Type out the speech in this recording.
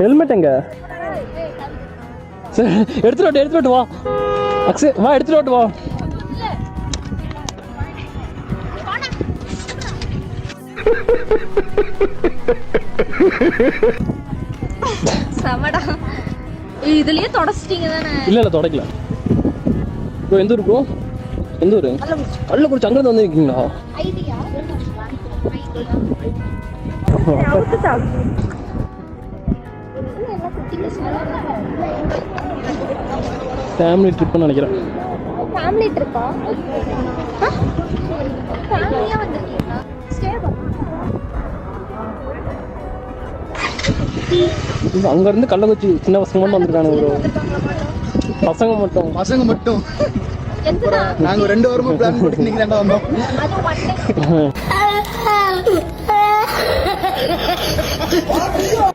Helmet எங்க? சரி எடுத்துட்டு வா அக்ஷய், வா எடுத்துட்டு வா. சமடா இதுலயே தொடச்சிட்டீங்க தானே? இல்ல தொடக்கல. ப்ரோ எந்த ஊர் ப்ரோ? எந்த ஊர்? கள்ளக்குறிச்சி. அங்க இருந்து வந்திருக்கீங்களா? ஐடியா ஃபேமிலி ட்ரிப்னு நினைக்கிறேன். ஃபேமிலி ட்ரிப்பா? ஃபேமிலியா வந்திருக்கீங்களா? ஸ்டே அங்க இருந்து கள்ளக்குறிச்சி சின்ன பசங்க மட்டும் வந்திருக்காங்க ப்ரோ. பசங்க மட்டும் நாங்க 2 வாரமா பிளான் போட்டு நீங்க தான் வந்தோம். அது